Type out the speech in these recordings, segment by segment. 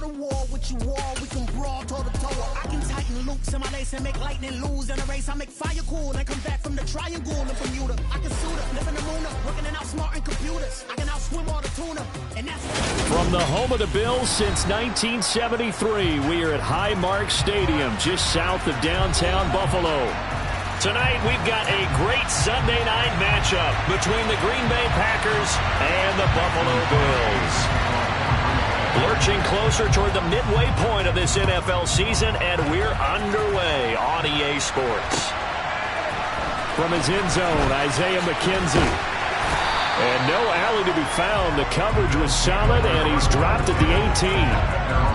go to war with you all, we can brawl toe to toe. I can tighten loops in my lace and make lightning lose in a race. I make fire cool and come back from the triangle in Bermuda. I can suit up, live in the moon up, working and outsmarting computers. I can outswim all the tuna, and that's from the home of the Bills since 1973. We are at Highmark Stadium, just south of downtown Buffalo. Tonight, we've got a great Sunday night matchup between the Green Bay Packers and the Buffalo Bills. Lurching closer toward the midway point of this NFL season, and we're underway on EA Sports. From his end zone, Isaiah McKenzie. And no alley to be found. The coverage was solid, and he's dropped at the 18.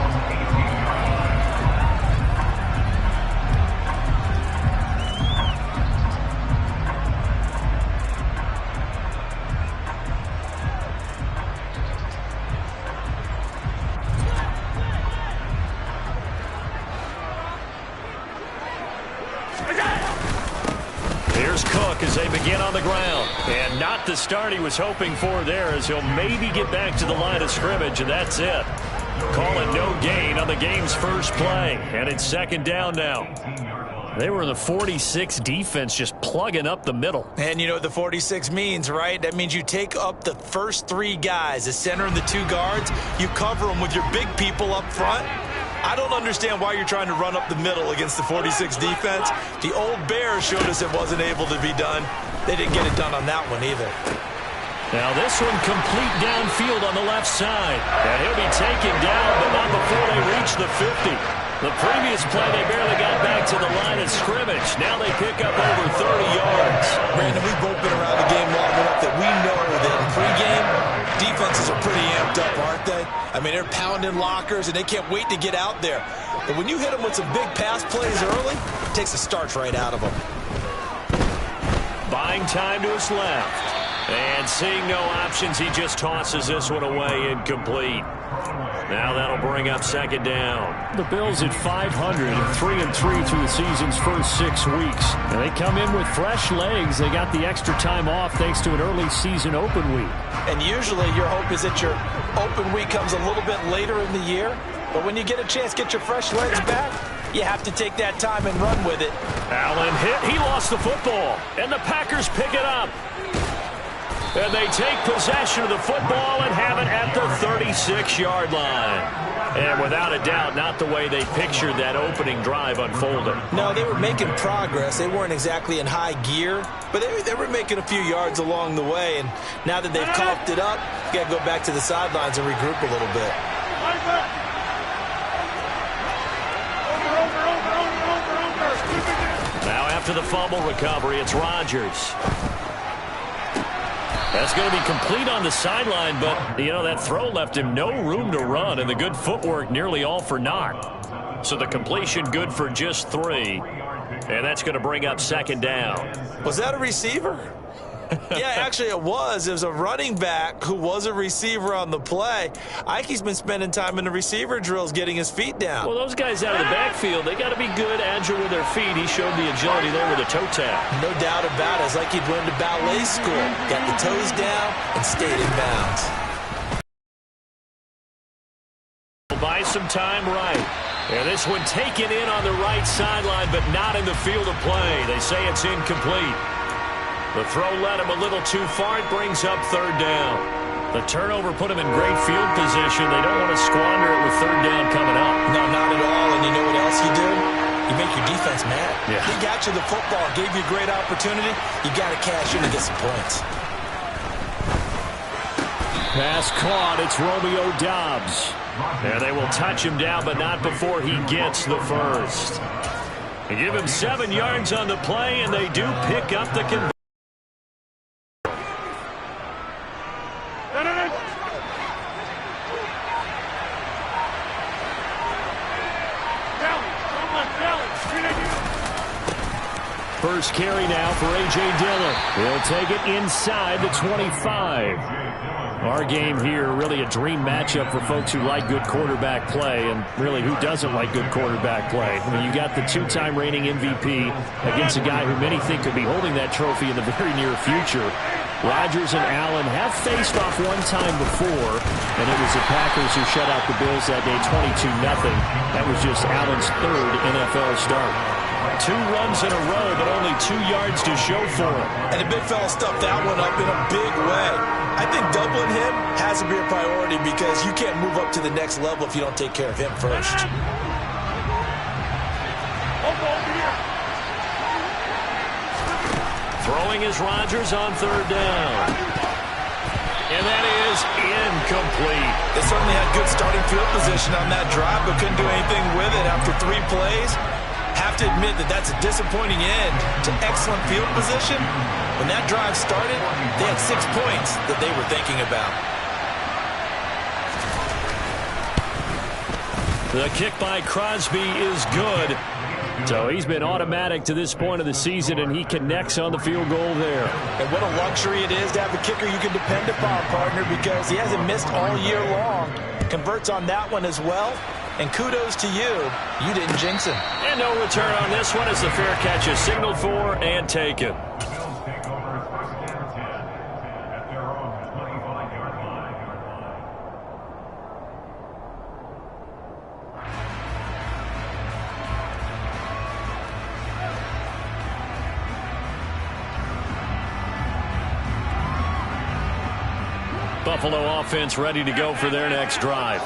As they begin on the ground. And not the start he was hoping for there, as he'll maybe get back to the line of scrimmage, and that's it. Call it no gain on the game's first play. And it's second down now. They were in the 46 defense, just plugging up the middle. And you know what the 46 means, right? That means you take up the first three guys, the center and the two guards. You cover them with your big people up front. I don't understand why you're trying to run up the middle against the 46 defense. The old Bears showed us it wasn't able to be done. They didn't get it done on that one either. Now this one complete downfield on the left side. And he'll be taken down, but not before they reach the 50. The previous play, they barely got back to the line of scrimmage. Now they pick up over 30 yards. Brandon, we've both been around the game long enough that we know that in pregame, defenses are pretty amped up, aren't they? I mean, they're pounding lockers, and they can't wait to get out there. But when you hit them with some big pass plays early, it takes the starch right out of them. Buying time to his left. And seeing no options, he just tosses this one away, incomplete. Now that'll bring up second down. The Bills at 500 and 3-3 through the season's first 6 weeks. And they come in with fresh legs. They got the extra time off thanks to an early season open week. And usually your hope is that your open week comes a little bit later in the year. But when you get a chance to get your fresh legs back, you have to take that time and run with it. Allen hit. He lost the football. And the Packers pick it up. And they take possession of the football and have it at the 36-yard line. And without a doubt, not the way they pictured that opening drive unfolding. No, they were making progress. They weren't exactly in high gear, but they were making a few yards along the way. And now that they've coughed it up, you got to go back to the sidelines and regroup a little bit. Now after the fumble recovery, it's Rodgers. That's going to be complete on the sideline, but, you know, that throw left him no room to run, and the good footwork nearly all for naught. So the completion good for just 3, and that's going to bring up second down. Was that a receiver? Yeah, actually it was. It was a running back who was a receiver on the play. Ike's been spending time in the receiver drills getting his feet down. Well, those guys out of the backfield, they got to be good, agile with their feet. He showed the agility there with a toe tap. No doubt about it. It's like he'd went to ballet school. Got the toes down and stayed in bounds. Buy some time right. And this one taken in on the right sideline, but not in the field of play. They say it's incomplete. The throw led him a little too far. It brings up third down. The turnover put him in great field position. They don't want to squander it with third down coming up. No, not at all. And you know what else you do? You make your defense mad. Yeah. He got you the football, gave you a great opportunity. You got to cash in and get some points. Pass caught. It's Romeo Doubs. And they will touch him down, but not before he gets the first. They give him 7 yards on the play, and they do pick up the conversion. First carry now for A.J. Dillon. He'll take it inside the 25. Our game here, really a dream matchup for folks who like good quarterback play, and really who doesn't like good quarterback play. I mean, you got the 2-time reigning MVP against a guy who many think could be holding that trophy in the very near future. Rodgers and Allen have faced off one time before, and it was the Packers who shut out the Bills that day 22-0. That was just Allen's third NFL start. 2 runs in a row, but only 2 yards to show for it. And the big fella stuffed that one up in a big way. I think doubling him has to be a priority because you can't move up to the next level if you don't take care of him first. Throwing is Rodgers on 3rd down. And that is incomplete. They certainly had good starting field position on that drive, but couldn't do anything with it after 3 plays. Have to admit that that's a disappointing end to excellent field position. When that drive started, they had 6 points that they were thinking about. The kick by Crosby is good. So he's been automatic to this point of the season, and he connects on the field goal there. And what a luxury it is to have a kicker you can depend upon, partner, because he hasn't missed all year long. Converts on that one as well. And kudos to you. You didn't jinx him. And no return on this one as the fair catch is signaled for and taken. Buffalo offense ready to go for their next drive.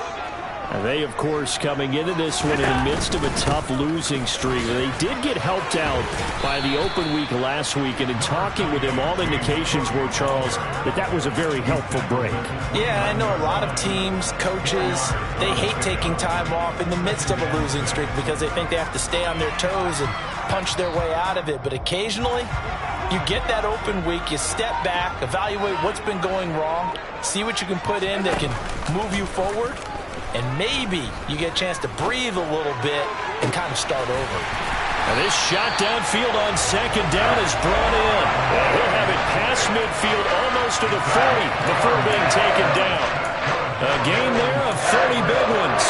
And they, of course, coming into this one in the midst of a tough losing streak. They did get helped out by the open week last week, and in talking with him, all indications were, Charles, that was a very helpful break. Yeah, I know a lot of teams, coaches, they hate taking time off in the midst of a losing streak because they think they have to stay on their toes and punch their way out of it. But occasionally, you get that open week, you step back, evaluate what's been going wrong, see what you can put in that can move you forward, and maybe you get a chance to breathe a little bit and kind of start over. And this shot downfield on 2nd down is brought in. He'll have it past midfield almost to the 40 before being taken down. A gain there of 30 big ones.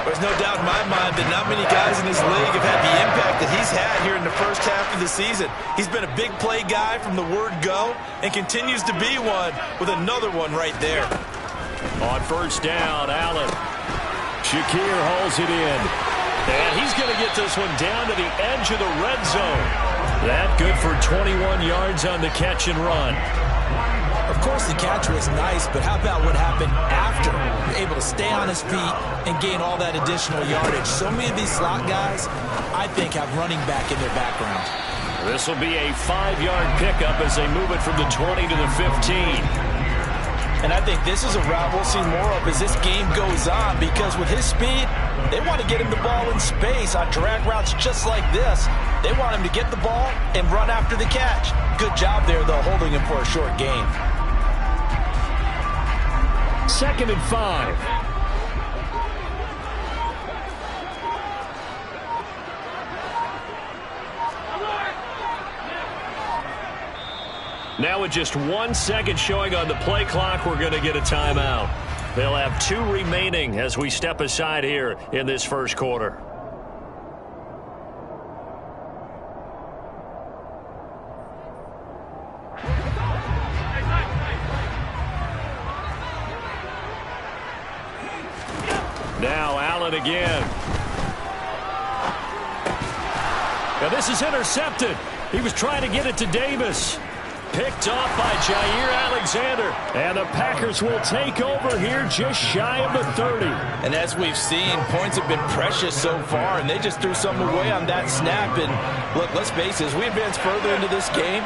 There's no doubt in my mind that not many guys in this league have had the impact that he's had here in the first half of the season. He's been a big play guy from the word go and continues to be one with another one right there. On 1st down, Allen. Shakir hauls it in. And he's going to get this one down to the edge of the red zone. That good for 21 yards on the catch and run. Of course, the catch was nice, but how about what happened after? You're able to stay on his feet and gain all that additional yardage. So many of these slot guys, I think, have running back in their background. This will be a 5-yard pickup as they move it from the 20 to the 15. And I think this is a route we'll see more of as this game goes on, because with his speed, they want to get him the ball in space on drag routes just like this. They want him to get the ball and run after the catch. Good job there, though, holding him for a short gain. 2nd and 5. Now with just 1 second showing on the play clock, we're going to get a timeout. They'll have 2 remaining as we step aside here in this first quarter. Now Allen again. Now this is intercepted. He was trying to get it to Davis. Picked off by Jair Alexander. And the Packers will take over here just shy of the 30. And as we've seen, points have been precious so far, and they just threw something away on that snap. And look, let's face it, as we advance further into this game,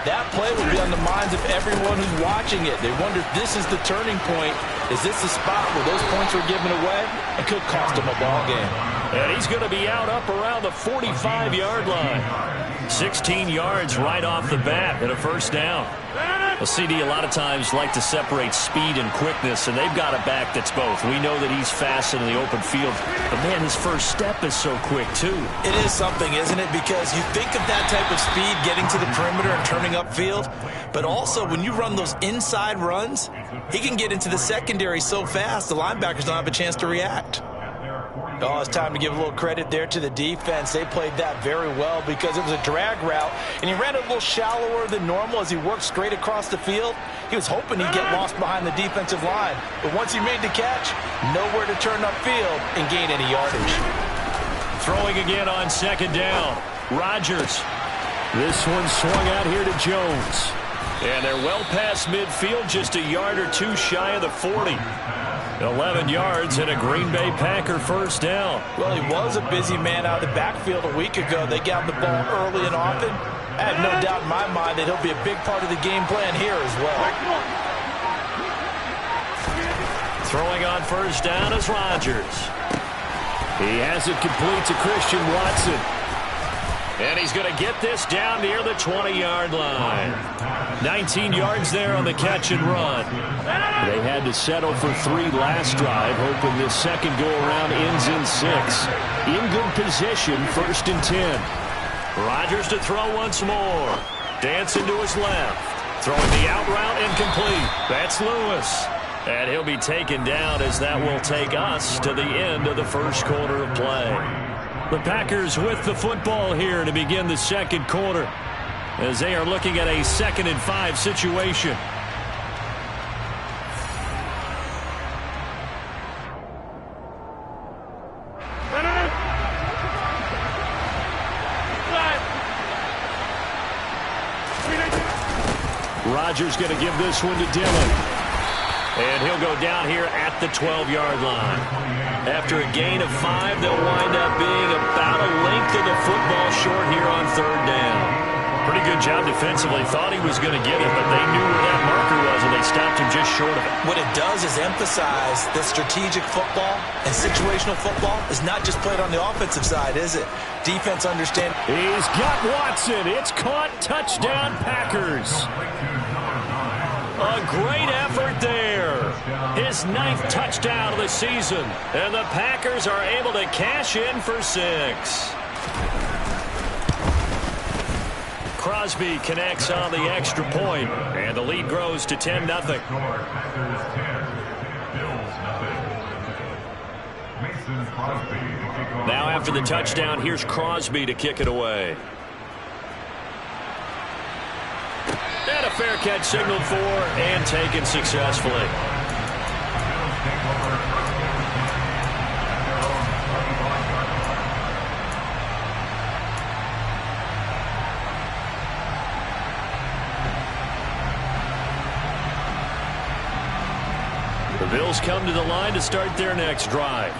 that play will be on the minds of everyone who's watching it. They wonder if this is the turning point. Is this the spot where those points were given away? It could cost them a ball game. And he's going to be out up around the 45-yard line. 16 yards right off the bat and a 1st down. Well, CD a lot of times like to separate speed and quickness, and they've got a back that's both. We know that he's fast in the open field, but man, his first step is so quick too. It is something, isn't it? Because you think of that type of speed getting to the perimeter and turning upfield, but also when you run those inside runs, he can get into the secondary so fast the linebackers don't have a chance to react. Oh, it's time to give a little credit there to the defense. They played that very well because it was a drag route, and he ran a little shallower than normal as he worked straight across the field. He was hoping he'd get lost behind the defensive line, but once he made the catch, nowhere to turn upfield and gain any yardage. Throwing again on second down. Rodgers. This one swung out here to Jones. And they're well past midfield, just a yard or two shy of the 40. 11 yards and a Green Bay Packer first down. Well, he was a busy man out of the backfield a week ago. They got him the ball early and often. I have no doubt in my mind that he'll be a big part of the game plan here as well. Throwing on first down is Rodgers. He has it complete to Christian Watson. And he's going to get this down near the 20-yard line. 19 yards there on the catch and run. They had to settle for 3 last drive, hoping this second go-around ends in 6. In good position, 1st and 10. Rodgers to throw once more. Dancing to his left. Throwing the out route incomplete. That's Lewis. And he'll be taken down as that will take us to the end of the first quarter of play. The Packers with the football here to begin the second quarter as they are looking at a 2nd and 5 situation. Rodgers going to give this one to Dillon. And he'll go down here at the 12-yard line. After a gain of 5, they'll wind up being about a length of the football short here on 3rd down. Pretty good job defensively. Thought he was going to get it, but they knew where that marker was, and they stopped him just short of it. What it does is emphasize that strategic football and situational football is not just played on the offensive side, is it? Defense understands. He's got Watson. It's caught. Touchdown, Packers. A great effort there. His 9th touchdown of the season. And the Packers are able to cash in for 6. Crosby connects on the extra point, and the lead grows to 10-0. Now after the touchdown, here's Crosby to kick it away. And a fair catch signaled for and taken successfully. The Bills come to the line to start their next drive.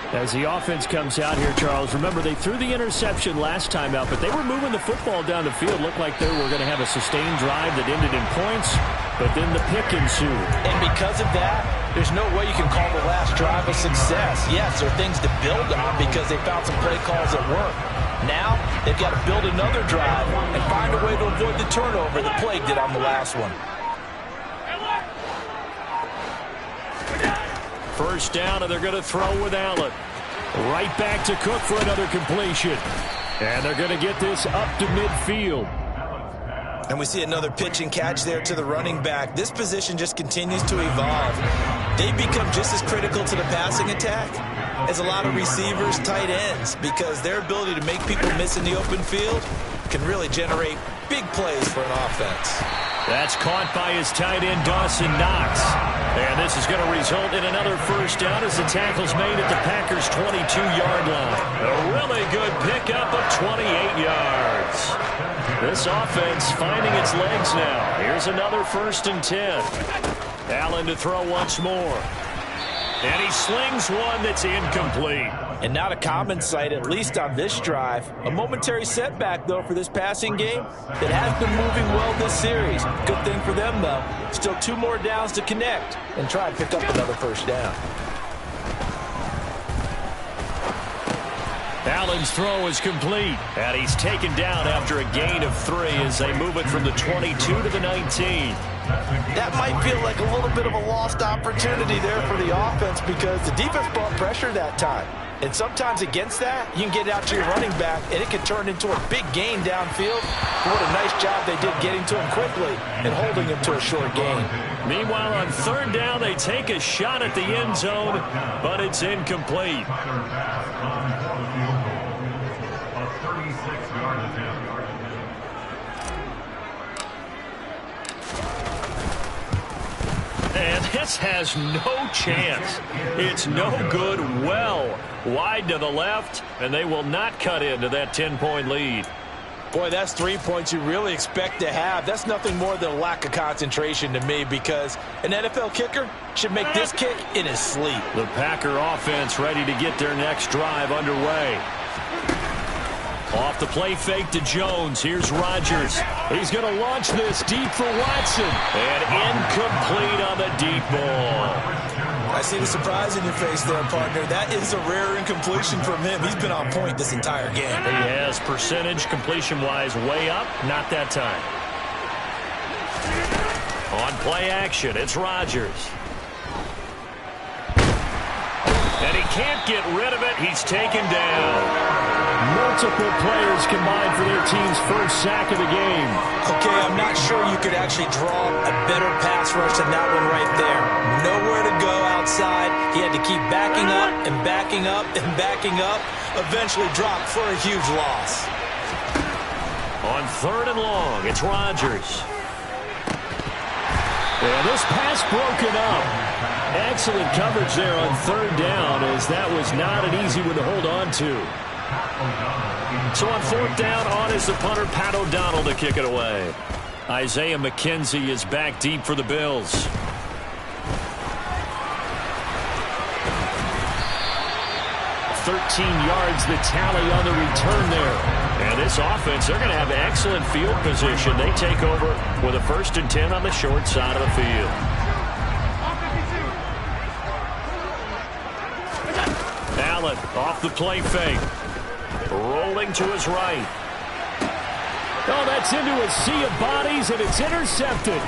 As the offense comes out here, Charles, remember they threw the interception last time out, but they were moving the football down the field. Looked like they were going to have a sustained drive that ended in points, but then the pick ensued. And because of that, there's no way you can call the last drive a success. Yes, there are things to build on because they found some play calls that work. Now, they've got to build another drive and find a way to avoid the turnover that plagued it on the last one. First down, and they're going to throw with Allen. Right back to Cook for another completion. And they're going to get this up to midfield. And we see another pitch and catch there to the running back. This position just continues to evolve. They become just as critical to the passing attack as a lot of receivers, tight ends, because their ability to make people miss in the open field can really generate big plays for an offense. That's caught by his tight end, Dawson Knox. And this is going to result in another first down as the tackle's made at the Packers' 22-yard line. A really good pickup of 28 yards. This offense finding its legs now. Here's another 1st and 10. Allen to throw once more. And he slings one that's incomplete. And not a common sight, at least on this drive. A momentary setback, though, for this passing game that has been moving well this series. Good thing for them, though. Still 2 more downs to connect and try and pick up another first down. Allen's throw is complete, and he's taken down after a gain of 3 as they move it from the 22 to the 19. That might feel like a little bit of a lost opportunity there for the offense because the defense brought pressure that time. And sometimes against that, you can get it out to your running back, and it can turn into a big gain downfield. What a nice job they did getting to him quickly and holding him to a short gain. Meanwhile, on third down, they take a shot at the end zone, but it's incomplete. And this has no chance. It's no good, well wide to the left, and they will not cut into that 10-point lead. Boy, that's 3 points you really expect to have. That's nothing more than a lack of concentration to me, because an NFL kicker should make this kick in his sleep. The Packer offense ready to get their next drive underway. Off the play fake to Jones. Here's Rodgers. He's going to launch this deep for Watson. And incomplete on the deep ball. I see the surprise in your face there, partner. That is a rare incompletion from him. He's been on point this entire game. He has percentage completion-wise way up. Not that time. On play action, it's Rodgers. And he can't get rid of it. He's taken down. Multiple players combined for their team's first sack of the game. Okay, I'm not sure you could actually draw a better pass rush than that one right there. Nowhere to go outside. He had to keep backing up and backing up and backing up. Eventually dropped for a huge loss. On third and long, it's Rodgers. And this pass broken up. Excellent coverage there on third down, as that was not an easy one to hold on to. So on fourth down, on is the punter, Pat O'Donnell, to kick it away. Isaiah McKenzie is back deep for the Bills. 13 yards the tally on the return there. And this offense, they're going to have excellent field position. They take over with a 1st and 10 on the short side of the field. Allen off the play fake. Rolling to his right. Oh, that's into a sea of bodies, and it's intercepted.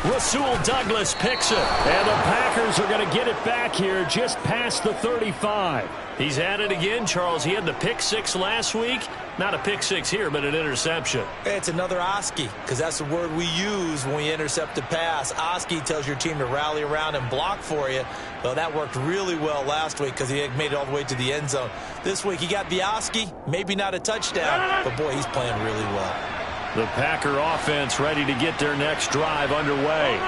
Rasul Douglas picks it, and the Packers are going to get it back here just past the 35. He's at it again, Charles. He had the pick six last week. Not a pick six here, but an interception. It's another Oski, because that's the word we use when we intercept a pass. Oski tells your team to rally around and block for you. Well, that worked really well last week because he made it all the way to the end zone. This week he got the Oski, maybe not a touchdown, but boy, he's playing really well. The Packer offense ready to get their next drive underway.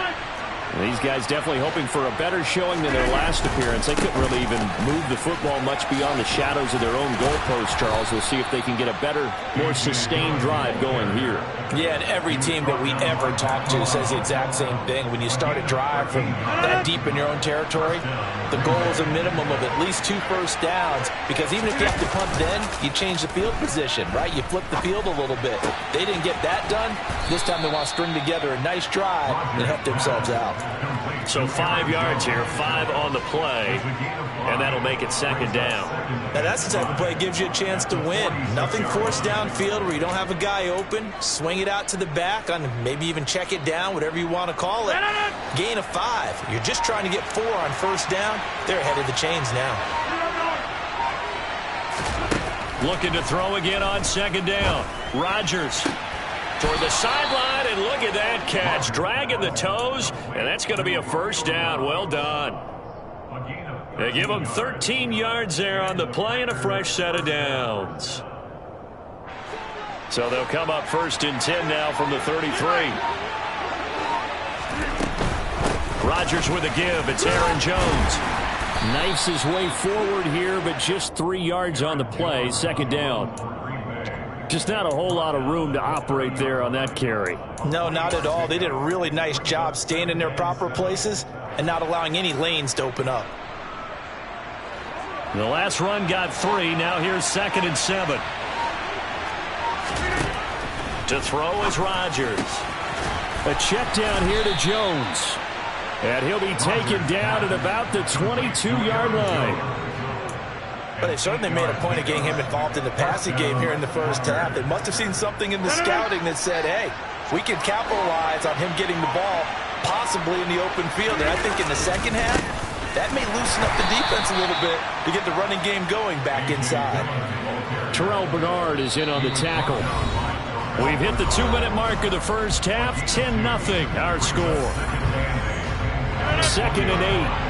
And these guys definitely hoping for a better showing than their last appearance. They couldn't really even move the football much beyond the shadows of their own goalpost, Charles. We'll see if they can get a better, more sustained drive going here. Yeah, and every team that we ever talk to says the exact same thing. When you start a drive from that deep in your own territory, the goal is a minimum of at least 2 first downs, because even if you have to punt then, you change the field position, right? You flip the field a little bit. They didn't get that done. This time they want to string together a nice drive and help themselves out. So 5 yards here, 5 on the play, and that'll make it 2nd down. Now that's the type of play that gives you a chance to win. Nothing forced downfield where you don't have a guy open. Swing it out to the back, on maybe even check it down, whatever you want to call it. Gain of 5. You're just trying to get 4 on first down. They're ahead of the chains now. Looking to throw again on 2nd down. Rodgers toward the sideline, and look at that catch. Dragging the toes, and that's going to be a 1st down. Well done. They give them 13 yards there on the play and a fresh set of downs. So they'll come up 1st and 10 now from the 33. Rodgers with a give. It's Aaron Jones. Knifes his way forward here, but just 3 yards on the play. 2nd down. Just not a whole lot of room to operate there on that carry. No, not at all. They did a really nice job staying in their proper places and not allowing any lanes to open up. The last run got 3. Now here's 2nd and 7. To throw is Rodgers. A check down here to Jones. And he'll be taken down at about the 22-yard line. But they certainly made a point of getting him involved in the passing game here in the first half. They must have seen something in the scouting that said, hey, we can capitalize on him getting the ball possibly in the open field. And I think in the second half, that may loosen up the defense a little bit to get the running game going back inside. Terrell Bernard is in on the tackle. We've hit the 2-minute mark of the first half. 10-0 our score. 2nd and 8.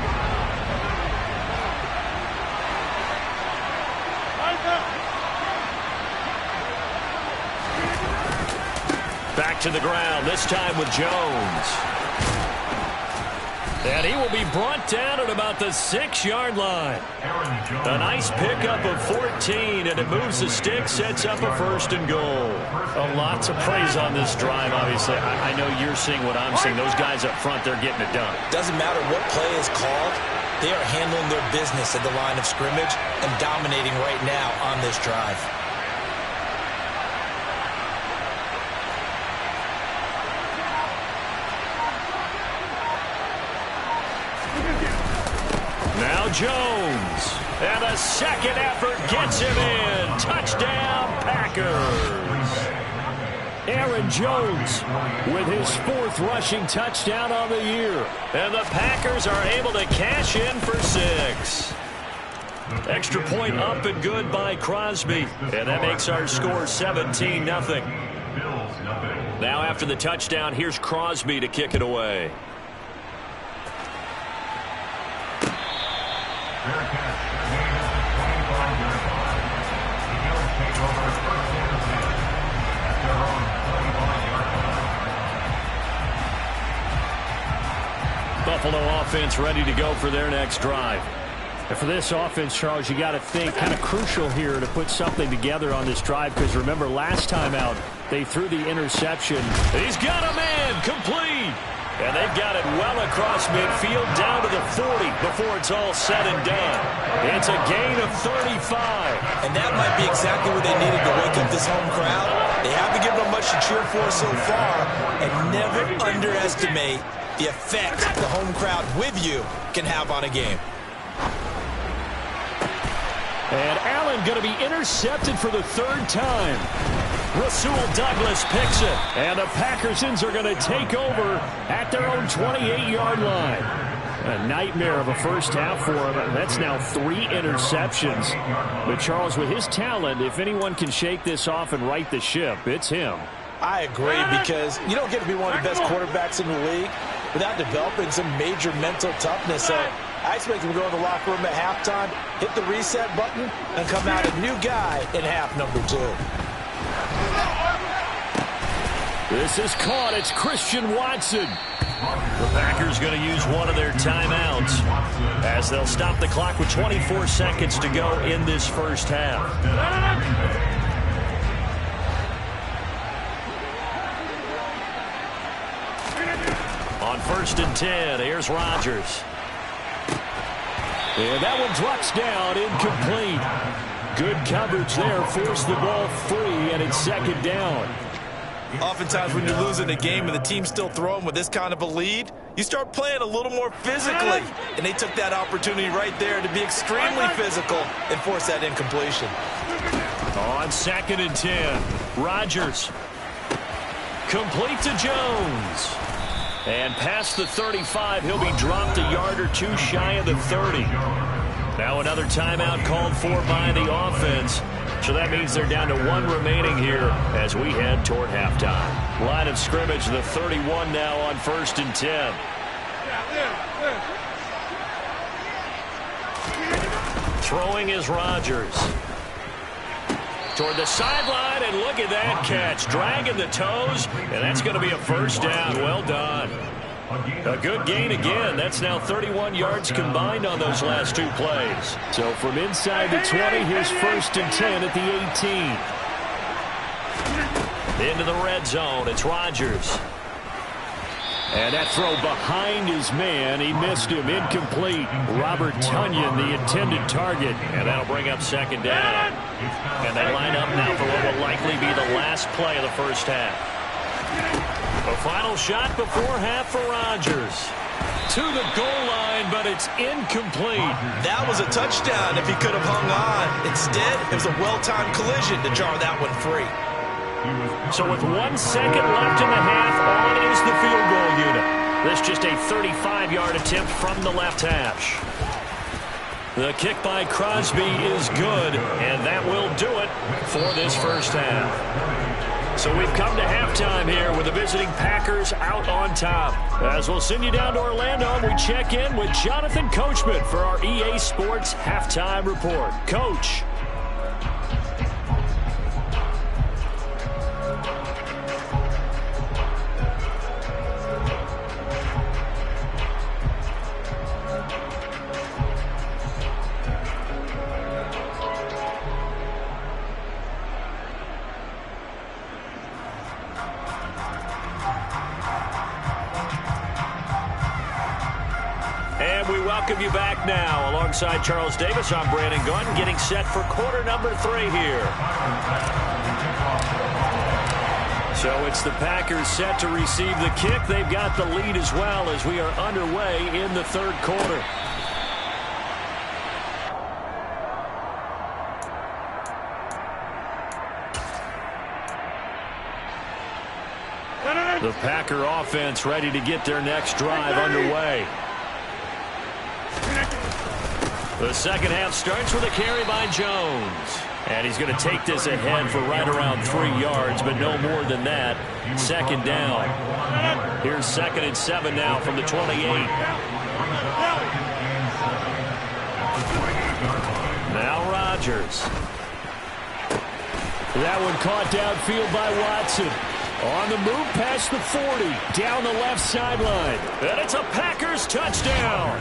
Back to the ground, this time with Jones. And he will be brought down at about the 6-yard line. A nice pickup of 14, and it moves the stick, sets up a 1st and goal. A lot to praise on this drive, obviously. I know you're seeing what I'm seeing. Those guys up front, they're getting it done. Doesn't matter what play is called. They are handling their business at the line of scrimmage and dominating right now on this drive. Now Jones, and a second effort gets him in. Touchdown, Packers. Aaron Jones with his 4th rushing touchdown on the year. And the Packers are able to cash in for 6. Extra point up and good by Crosby. And that makes our score 17-0. Now after the touchdown, here's Crosby to kick it away. Buffalo offense ready to go for their next drive. And for this offense, Charles, you got to think kind of crucial here to put something together on this drive, because remember last time out they threw the interception. He's got a man complete. And they've got it well across midfield down to the 40 before it's all said and done. It's a gain of 35. And that might be exactly what they needed to wake up this home crowd. They haven't given them much to cheer for so far. And never underestimate the effect the home crowd with you can have on a game. And Allen going to be intercepted for the 3rd time. Rasul Douglas picks it, and the Packersons are going to take over at their own 28-yard line. A nightmare of a first half for him. That's now 3 interceptions. But Charles, with his talent, if anyone can shake this off and right the ship, it's him. I agree, because you don't get to be one of the best quarterbacks in the league without developing some major mental toughness. So I expect him to go in the locker room at halftime, hit the reset button, and come out a new guy in half number 2. This is caught. It's Christian Watson. The Packers going to use one of their timeouts as they'll stop the clock with 24 seconds to go in this first half. On 1st and 10, here's Rodgers. And that one drops down, incomplete. Good coverage there, forced the ball free, and it's 2nd down. Oftentimes when you're losing a game and the team's still throwing with this kind of a lead, you start playing a little more physically. And they took that opportunity right there to be extremely physical and force that incompletion. On 2nd and 10, Rodgers. Complete to Jones. And past the 35, he'll be dropped a yard or 2 shy of the 30. Now another timeout called for by the offense. So that means they're down to 1 remaining here as we head toward halftime. Line of scrimmage, the 31 now on 1st and 10. Throwing is Rodgers. Toward the sideline, and look at that catch. Dragging the toes, and that's going to be a 1st down. Well done. A good gain again. That's now 31 yards combined on those last 2 plays. So from inside the 20, here's 1st and 10 at the 18. Into the red zone, it's Rodgers. And that throw behind his man. He missed him. Incomplete. Robert Tonyan, the intended target. And that'll bring up 2nd down. And they line up now for what will likely be the last play of the first half. A final shot before half for Rodgers. To the goal line, but it's incomplete. That was a touchdown if he could have hung on. Instead, it was a well-timed collision to jar that one free. So with 1 second left in the half, on is the field goal unit. This just a 35-yard attempt from the left hash. The kick by Crosby is good, and that will do it for this first half. So we've come to halftime here with the visiting Packers out on top. As we'll send you down to Orlando, and we check in with Jonathan Coachman for our EA Sports Halftime Report. Coach. Welcome you back now. Alongside Charles Davis, I'm Brandon Gunn, getting set for quarter number 3 here. So it's the Packers set to receive the kick. They've got the lead as well as we are underway in the third quarter. The Packer offense ready to get their next drive underway. The second half starts with a carry by Jones. And he's going to take this ahead for right around 3 yards, but no more than that. Second down. Here's 2nd and 7 now from the 28. Now Rodgers. That one caught downfield by Watson. On the move past the 40, down the left sideline. And it's a Packers touchdown.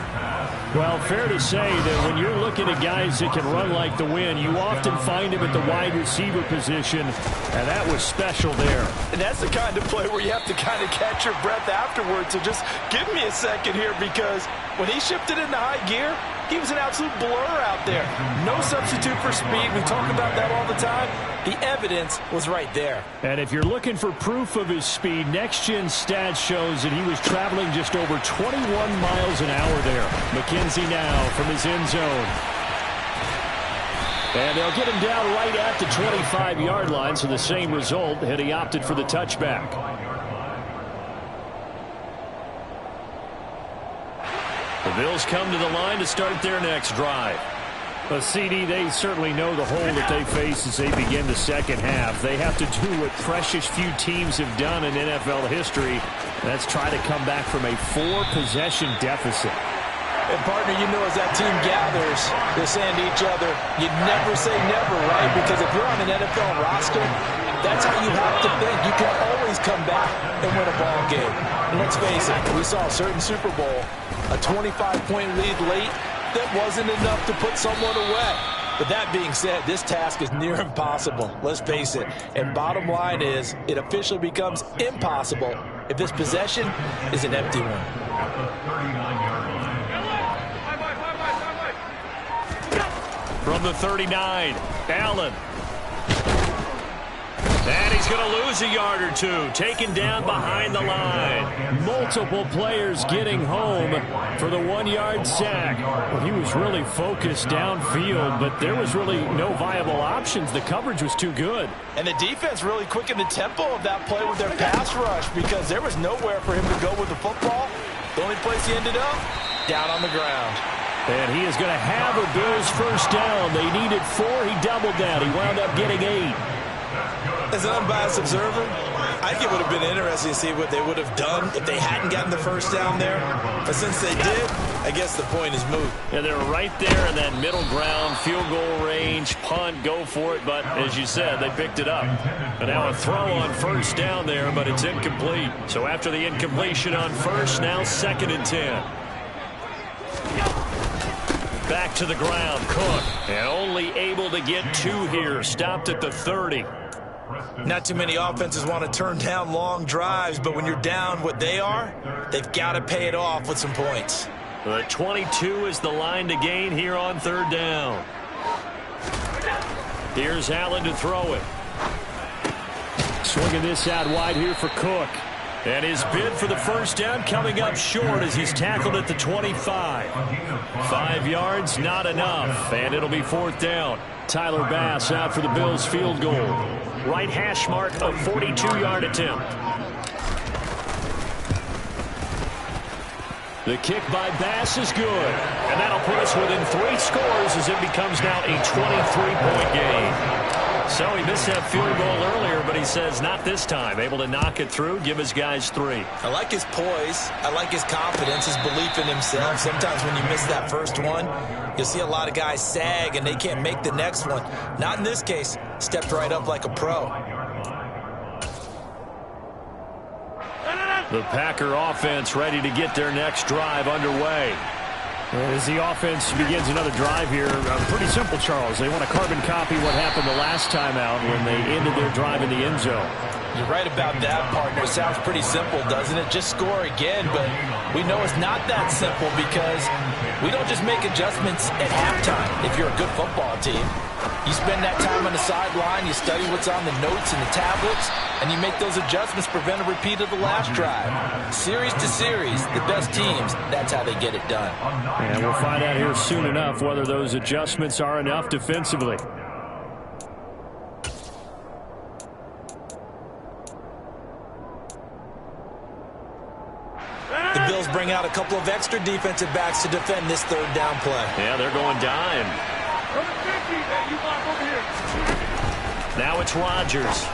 Well, fair to say that when you're looking at guys that can run like the wind, you often find him at the wide receiver position, and that was special there. And that's the kind of play where you have to kind of catch your breath afterwards. So just give me a second here, because when he shifted into high gear, he was an absolute blur out there. No substitute for speed. We talk about that all the time. The evidence was right there. And if you're looking for proof of his speed, next-gen stats shows that he was traveling just over 21 miles an hour there. McKenzie now from his end zone. And they'll get him down right at the 25-yard line, so the same result had he opted for the touchback. The Bills come to the line to start their next drive. CD, they certainly know the hole that they face as they begin the second half. They have to do what precious few teams have done in NFL history. That's try to come back from a 4-possession deficit. And, partner, you know, as that team gathers, they're saying to each other, you never say never, right? Because if you're on an NFL roster, that's how you have to think. You can always come back and win a ball game. And let's face it, we saw a certain Super Bowl, a 25-point lead late. That wasn't enough to put someone away. But that being said, this task is near impossible. Let's face it. And bottom line is, it officially becomes impossible if this possession is an empty one. From the 39, Allen. And he's going to lose a yard or two, taken down behind the line. Multiple players getting home for the 1-yard sack. Well, he was really focused downfield, but there was really no viable options. The coverage was too good. And the defense really quickened the tempo of that play with their pass rush, because there was nowhere for him to go with the football. The only place he ended up, down on the ground. And he is going to have a Bills first down. They needed 4. He doubled that. He wound up getting 8. As an unbiased observer, I think it would have been interesting to see what they would have done if they hadn't gotten the first down there. But since they did, I guess the point is moot. Yeah, they're right there in that middle ground, field goal range, punt, go for it. But as you said, they picked it up. And now a throw on first down there, but it's incomplete. So after the incompletion on first, now 2nd and 10. Back to the ground, Cook. And only able to get 2 here. Stopped at the 30. Not too many offenses want to turn down long drives, but when you're down what they are, they've got to pay it off with some points. The 22 is the line to gain here on 3rd down. Here's Allen to throw it. Swinging this out wide here for Cook. And his bid for the first down coming up short as he's tackled at the 25. 5 yards, not enough. And it'll be 4th down. Tyler Bass out for the Bills field goal. Right hash mark, a 42-yard attempt. The kick by Bass is good. And that'll put us within 3 scores as it becomes now a 23-point game. So he missed that field goal earlier, but he says not this time. Able to knock it through, give his guys 3. I like his poise. I like his confidence, his belief in himself. Sometimes when you miss that first one, you'll see a lot of guys sag and they can't make the next one. Not in this case. Stepped right up like a pro. The Packer offense ready to get their next drive underway. As the offense begins another drive here, pretty simple, Charles. They want to carbon copy what happened the last time out when they ended their drive in the end zone. You're right about that, partner. It sounds pretty simple, doesn't it? Just score again, but we know it's not that simple because we don't just make adjustments at halftime if you're a good football team. You spend that time on the sideline, you study what's on the notes and the tablets, and you make those adjustments, prevent a repeat of the last drive. Series to series, the best teams, that's how they get it done. And we'll find out here soon enough whether those adjustments are enough defensively. The Bills bring out a couple of extra defensive backs to defend this third down play. Yeah, they're going dime. Now it's Rodgers.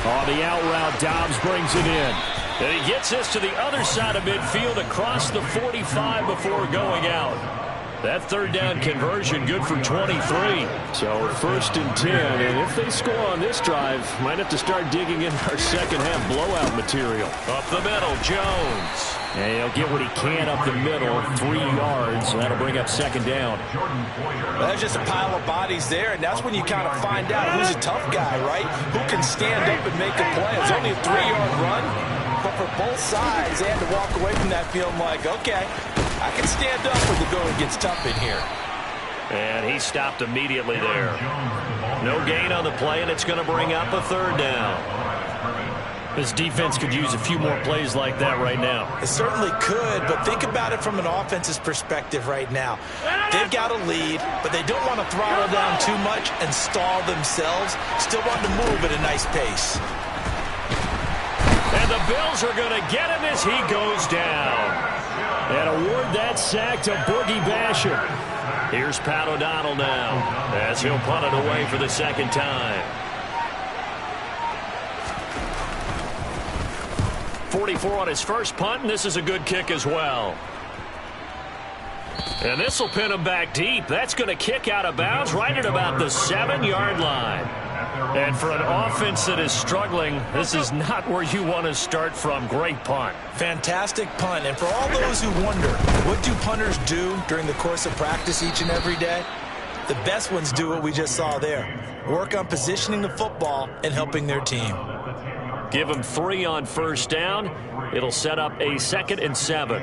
On the out route, Dobbs brings it in. And he gets this to the other side of midfield across the 45 before going out. That third down conversion good for 23. So 1st and 10. And if they score on this drive, might have to start digging in our second half blowout material. Up the middle, Jones. And he'll get what he can up the middle, 3 yards. And that'll bring up 2nd down. Well, there's just a pile of bodies there, and that's when you kind of find out who's a tough guy, right? Who can stand up and make a play. It's only a 3-yard run, but for both sides, they had to walk away from that feeling like, okay, I can stand up when the going gets tough in here. And he stopped immediately there. No gain on the play, and it's going to bring up a 3rd down. This defense could use a few more plays like that right now. It certainly could, but think about it from an offense's perspective right now. They've got a lead, but they don't want to throttle down too much and stall themselves. Still want to move at a nice pace. And the Bills are going to get him as he goes down. And award that sack to Boogie Basham. Here's Pat O'Donnell now as he'll punt it away for the 2nd time. 44 on his first punt, and this is a good kick as well. And this will pin him back deep. That's going to kick out of bounds right at about the 7-yard line. And for an offense that is struggling, this is not where you want to start from. Great punt. Fantastic punt. And for all those who wonder, what do punters do during the course of practice each and every day? The best ones do what we just saw there. Work on positioning the football and helping their team. Give them 3 on 1st down. It'll set up a 2nd and 7.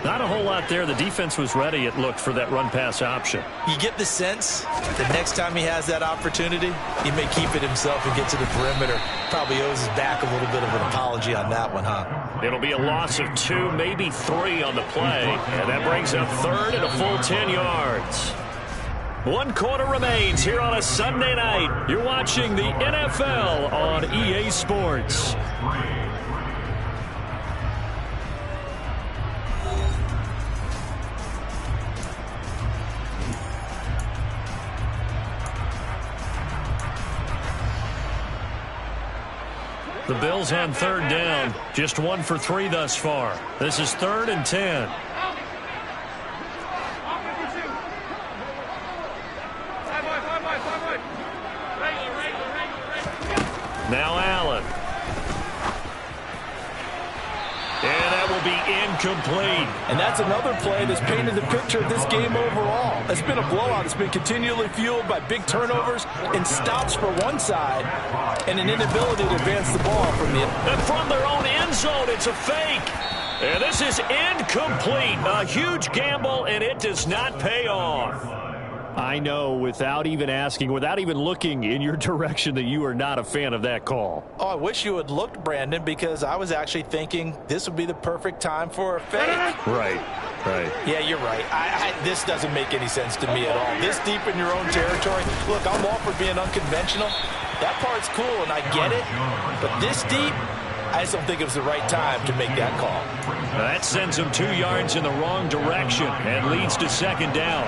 Not a whole lot there. The defense was ready, it looked, for that run-pass option. You get the sense that next time he has that opportunity, he may keep it himself and get to the perimeter. Probably owes his back a little bit of an apology on that one, huh? It'll be a loss of 2, maybe 3 on the play. And that brings up 3rd and a full 10 yards. 1 quarter remains here on a Sunday night. You're watching the NFL on EA Sports. The Bills on 3rd down. Just 1 for 3 thus far. This is 3rd and 10. Now Allen. And that will be incomplete. And that's another play that's painted the picture of this game overall. It's been a blowout. It's been continually fueled by big turnovers and stops for one side and an inability to advance the ball from the... And from their own end zone, it's a fake. And this is incomplete. A huge gamble, and it does not pay off. I know, without even asking, without even looking in your direction, that you are not a fan of that call. Oh, I wish you had looked, Brandon, because I was actually thinking this would be the perfect time for a fake. Right. Yeah, you're right. This doesn't make any sense to me at all. This deep in your own territory. Look, I'm all for being unconventional. That part's cool, and I get it. But this deep, I just don't think it was the right time to make that call. That sends him 2 yards in the wrong direction and leads to 2nd down.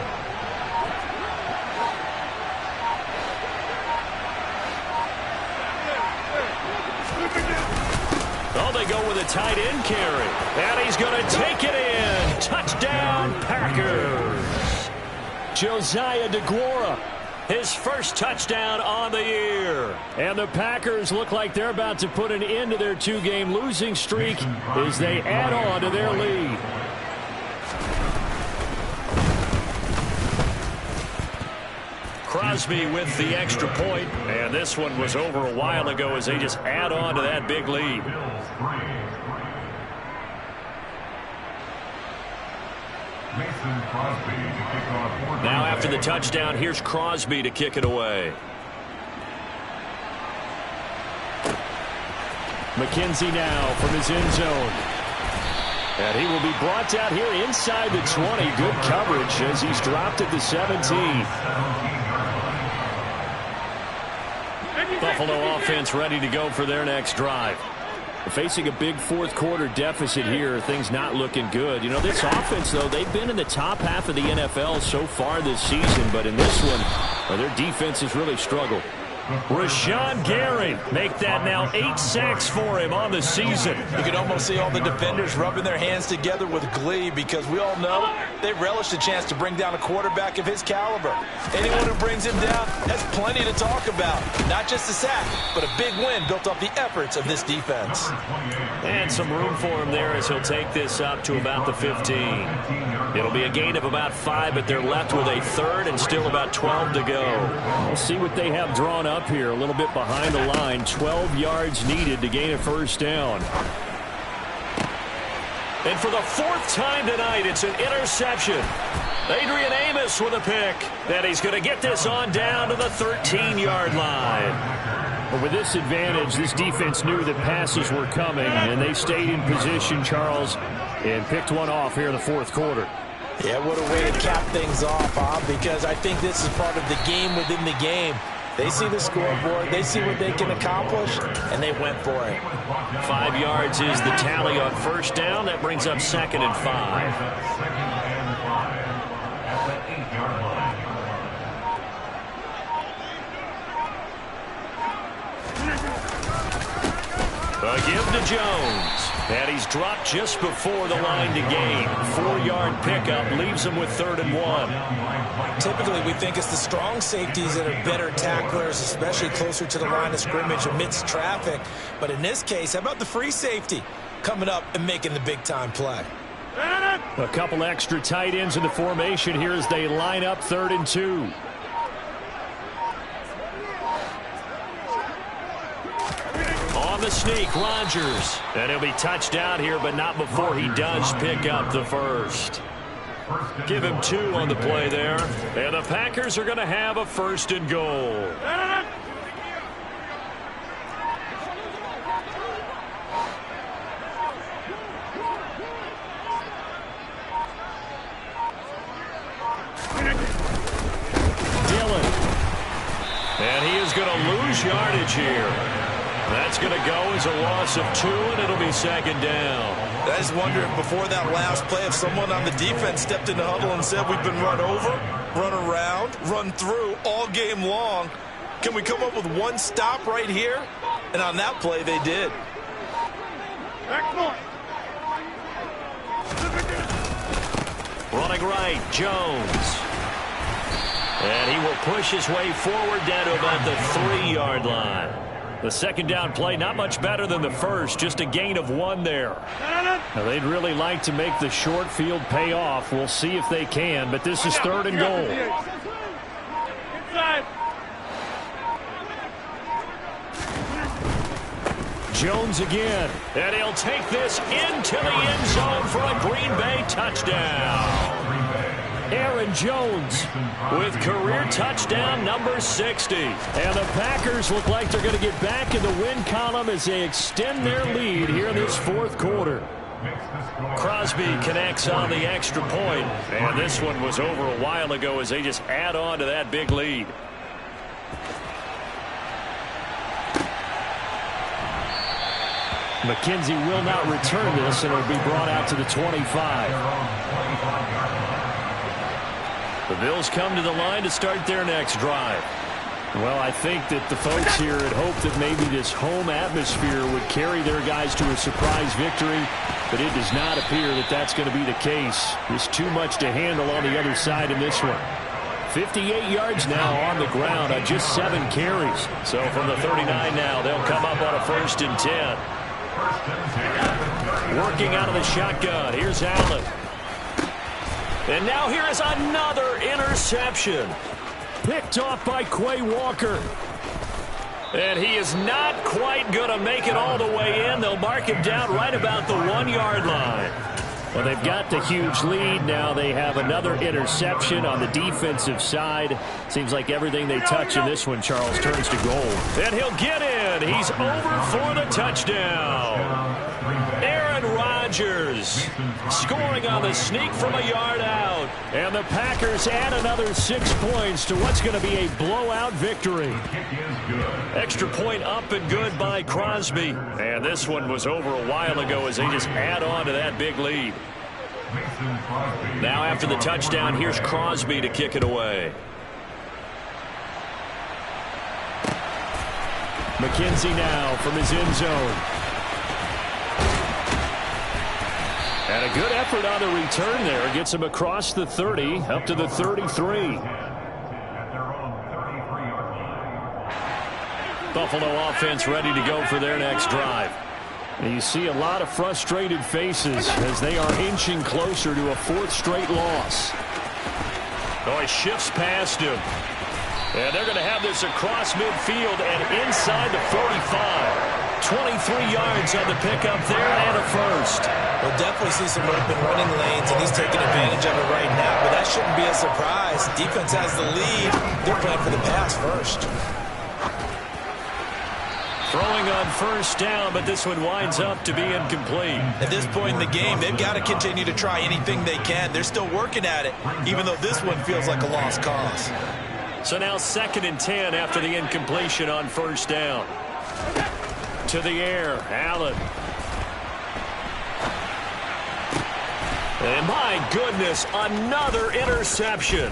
go with a tight end carry. And he's going to take it in. Touchdown, Packers. Josiah DeGuara, his first touchdown on the year. And the Packers look like they're about to put an end to their two-game losing streak as they add on to their lead. Crosby with the extra point, and this one was over a while ago as they just add on to that big lead. Now after the touchdown, here's Crosby to kick it away. McKenzie now from his end zone. And he will be brought out here inside the 20. Good coverage as he's dropped at the 17. Buffalo offense ready to go for their next drive. Facing a big fourth quarter deficit here, things not looking good. You know, this offense, though, they've been in the top half of the NFL so far this season, but in this one, their defense has really struggled. Rashawn Gary make that now 8 sacks for him on the season. You can almost see all the defenders rubbing their hands together with glee because we all know they relish the chance to bring down a quarterback of his caliber. Anyone who brings him down has plenty to talk about. Not just a sack, but a big win built off the efforts of this defense. And some room for him there as he'll take this up to about the 15. It'll be a gain of about 5, but they're left with a third and still about 12 to go. We'll see what they have drawn up here, a little bit behind the line. 12 yards needed to gain a first down. And for the fourth time tonight, it's an interception. Adrian Amos with a pick. And he's going to get this on down to the 13-yard line. But with this advantage, this defense knew that passes were coming, and they stayed in position, Charles, and picked one off here in the fourth quarter. Yeah, what a way to cap things off, Bob, because I think this is part of the game within the game. They see the scoreboard, they see what they can accomplish, and they went for it. 5 yards is the tally on first down. That brings up 2nd and 5. A give to Jones. And he's dropped just before the line to gain. 4-yard pickup leaves him with 3rd and 1. Typically, we think it's the strong safeties that are better tacklers, especially closer to the line of scrimmage amidst traffic. But in this case, how about the free safety coming up and making the big-time play? A couple extra tight ends in the formation here as they line up 3rd and 2. On the sneak, Rodgers. And he'll be touched out here, but not before he does pick up the first. Give him 2 on the play there. And the Packers are going to have a 1st and goal. Dillon. And he is going to lose yardage here. That's going to go as a loss of 2, and it'll be 2nd down. I just wonder if before that last play, if someone on the defense stepped in the huddle and said, we've been run over, run around, run through all game long. Can we come up with one stop right here? And on that play, they did. Running right, Jones. And he will push his way forward down to about the 3-yard line. The 2nd down play, not much better than the first, just a gain of 1 there. Now, they'd really like to make the short field pay off. We'll see if they can, but this is 3rd and goal. Jones again, and he'll take this into the end zone for a Green Bay touchdown. Aaron Jones with career touchdown number 60. And the Packers look like they're going to get back in the win column as they extend their lead here in this fourth quarter. Crosby connects on the extra point, and this one was over a while ago as they just add on to that big lead. McKenzie will not return this, and it'll be brought out to the 25. The Bills come to the line to start their next drive. Well, I think that the folks here had hoped that maybe this home atmosphere would carry their guys to a surprise victory, but it does not appear that that's going to be the case. There's too much to handle on the other side in this one. 58 yards now on the ground on just 7 carries. So from the 39 now, they'll come up on a 1st and 10. Working out of the shotgun. Here's Allen. And now here is another interception. Picked off by Quay Walker. And he is not quite going to make it all the way in. They'll mark him down right about the 1-yard line. Well, they've got the huge lead. Now they have another interception on the defensive side. Seems like everything they touch in this one, Charles, turns to gold. And he'll get in. He's over for the touchdown. Aaron Rodgers scoring on the sneak from a yard out. And the Packers add another 6 points to what's going to be a blowout victory. Extra point up and good by Crosby. And this one was over a while ago as they just add on to that big lead. Now after the touchdown, here's Crosby to kick it away. McKenzie now from his end zone. And a good effort on the return there. Gets him across the 30, up to the 33. Buffalo offense ready to go for their next drive. And you see a lot of frustrated faces as they are inching closer to a 4th straight loss. Oh, he shifts past him. And they're going to have this across midfield and inside the 45. 23 yards on the pickup there and a 1st. We'll definitely see some open running lanes, and he's taking advantage of it right now, but that shouldn't be a surprise. Defense has the lead. They're playing for the pass first. Throwing on 1st down, but this one winds up to be incomplete. At this point in the game, they've got to continue to try anything they can. They're still working at it, even though this one feels like a lost cause. So now 2nd and 10 after the incompletion on 1st down. To the air, Allen. And my goodness, another interception.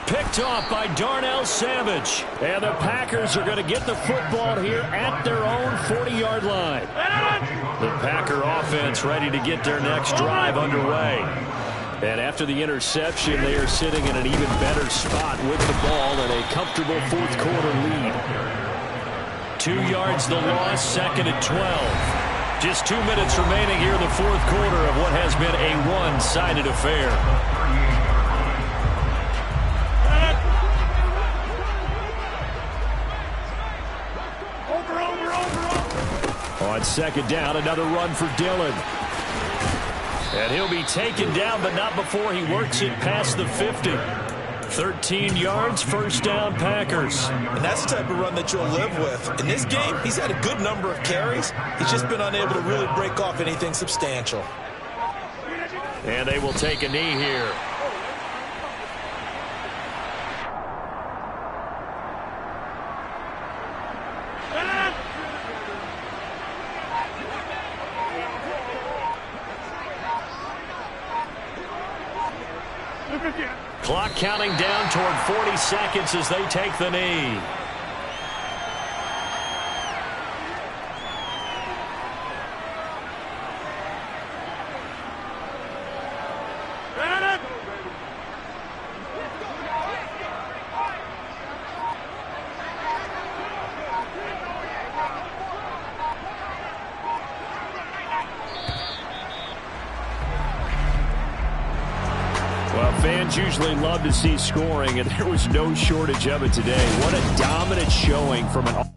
Picked off by Darnell Savage. And the Packers are going to get the football here at their own 40-yard line. The Packer offense ready to get their next drive underway. And after the interception, they are sitting in an even better spot with the ball and a comfortable 4th quarter lead. 2 yards the loss, 2nd and 12. Just 2 minutes remaining here in the 4th quarter of what has been a one-sided affair. On 2nd down, another run for Dillon. And he'll be taken down, but not before he works it past the 50. 13 yards, 1st down, Packers. And that's the type of run that you'll live with. In this game, he's had a good number of carries. He's just been unable to really break off anything substantial. And they will take a knee here. Clock counting down toward 40 seconds as they take the knee. Fans usually love to see scoring, and there was no shortage of it today. What a dominant showing from an